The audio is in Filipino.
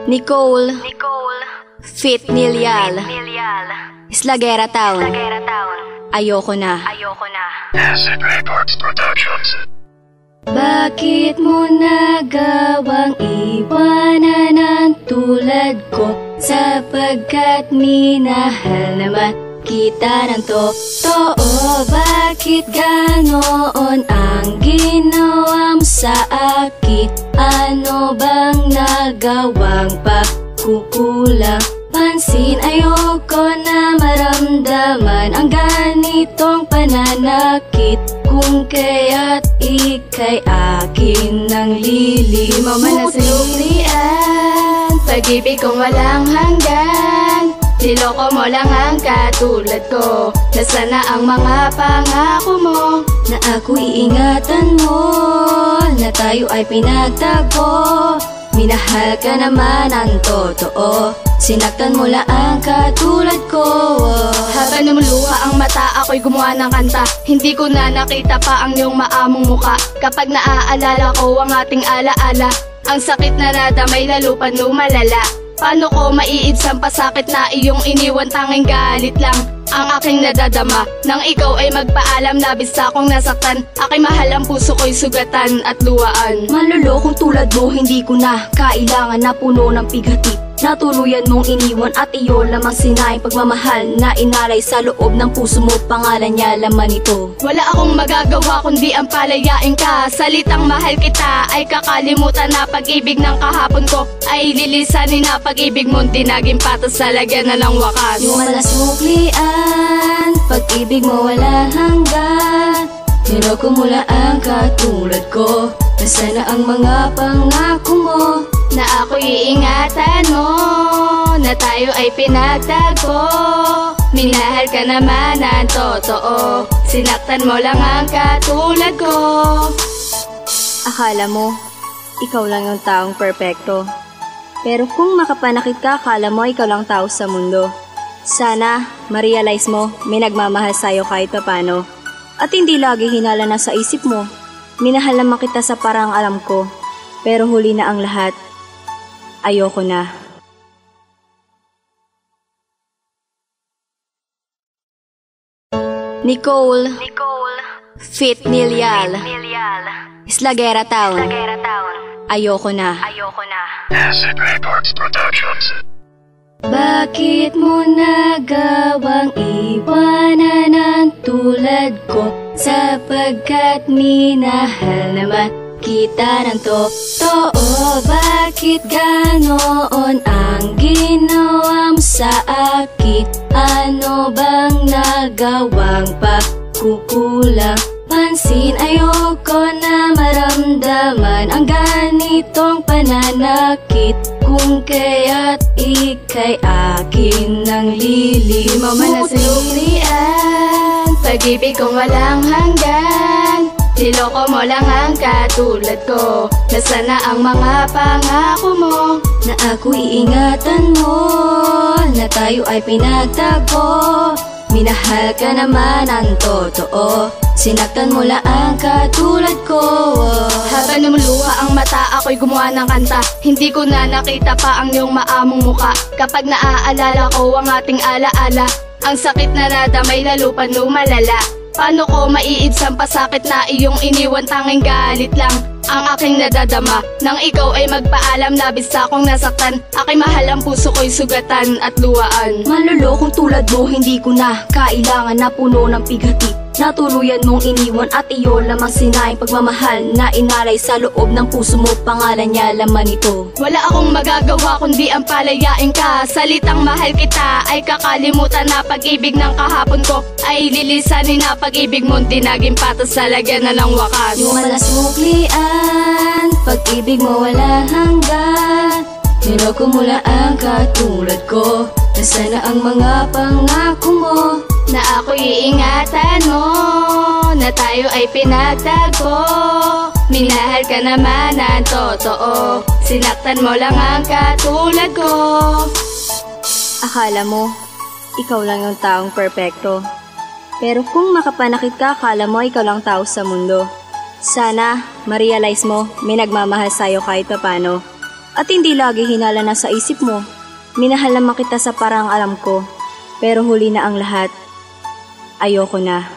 Nicole Fit Nilyal Islagera Town. Ayoko na. Acid Records Productions. Bakit mo nagawang iwanan ang tulad ko? Sapagkat minahal naman kita ng totoo. Bakit ganoon ang ginawa mo sa akin? Ano bang nagawang pagkukulang? Pansin, ayoko na maramdaman ang ganitong pananakit. Kung kaya't ika'y akin ng lilim. Di mo manasalian pag-ibig kong walang hanggan. Niloko mo lang ang katulad ko. Nasaan na ang mga pangako mo? Na ako'y iingatan mo, na tayo ay pinagtagpo. Minahal ka naman ang totoo. Sinaktan mo lang ang katulad ko. Habang lumuluha ang mata, ako'y gumawa ng kanta. Hindi ko na nakita pa ang iyong maamong muka. Kapag naaalala ko ang ating alaala, ang sakit na nadamay lalo pa lumalala. Paano ko maiibsan pa sakit na iyong iniwan? Tanging galit lang ang aking nadadama. Nang ikaw ay magpaalam, labis akong nasaktan. Aking mahal ang puso ko'y sugatan at luwaan. Manlolokong tulad mo, hindi ko na kailangan na puno ng pighati. Natuluyan mong iniwan at iyon lamang sinayang pagmamahal na inalay sa loob ng puso mo. Pangalan niya laman ito. Wala akong magagawa kundi ang palayain ka. Salitang mahal kita ay kakalimutan na. Pag-ibig ng kahapon ko ay lilisanin na. Pag-ibig mong dinaging patas sa lagyan na ng wakas. Yung malasuklian, pag-ibig mo wala hanggan. Niloko mo lang ang katulad ko. Nasaan na ang mga pangako mo? Na ako'y iingatan mo, na tayo ay pinagtagpo. Minahal ka naman ang totoo. Sinaktan mo lang ang katulad ko. Akala mo, ikaw lang yung taong perpekto. Pero kung makapanakit ka, akala mo ikaw lang tao sa mundo. Sana, ma-realize mo, may nagmamahal sa'yo kahit papano. At hindi lagi hinala na sa isip mo. Minahal naman kita sa parang alam ko. Pero huli na ang lahat. Ayoko na. Nicole Fit Nilyal Islagera Town. Ayoko na. Acid Records Productions. Bakit mo nagawang iwanan ang tulad ko? Sapagkat minahal naman kita ng totoo. Bakit ganoon ang ginawa mo sa akin? Ano bang nagawang pagkukulang? Pansin, ayoko na maramdaman ang ganitong pananakit. Kung kaya't ika'y akin ng lilim. Di mo manasalian pag-ibig kong walang hanggan. Niloko mo lang ang katulad ko. Nasaan na ang mga pangako mo? Na ako'y iingatan mo, na tayo ay pinagtagpo. Minahal ka naman ang totoo. Sinaktan mo lang ang katulad ko. Habang lumuluha ang mata, ako'y gumawa ng kanta. Hindi ko na nakita pa ang iyong maamong muka. Kapag naaalala ko ang ating alaala, ang sakit na nadamay lalo pa lumalala. Paano ko maiibsan pa sakit na iyong iniwan? Tanging galit lang ang aking nadadama. Nang ikaw ay magpaalam, labis akong nasaktan. Aking mahal ang puso ko'y sugatan at luwaan. Manlolokong tulad mo, hindi ko na kailangan na puno ng pighati. Natuluyan mong iniwan at iyon lamang sinayang pagmamahal na inalay sa loob ng puso mo. Pangalan niya laman ito. Wala akong magagawa kundi ang palayain ka. Salitang mahal kita ay kakalimutan na. Pag-ibig ng kahapon ko ay lilisanin na. Pag-ibig mong dinaging patas sa lagyan na ng wakas. Yung malasuklian, pag-ibig mo wala hanggan. Niloko mo lang ang katulad ko. Nasaan na ang mga pangako mo? Na ako'y iingatan mo, na tayo ay pinagtagpo. Minahal ka naman ang totoo. Sinaktan mo lang ang katulad ko. Akala mo, ikaw lang yung taong perpekto. Pero kung makapanakit ka, akala mo ikaw lang tao sa mundo. Sana, ma-realize mo, may nagmamahal sa'yo kahit papano. At hindi lagi hinala na sa isip mo. Minahal naman kita sa parang alam ko. Pero huli na ang lahat. Ayoko na.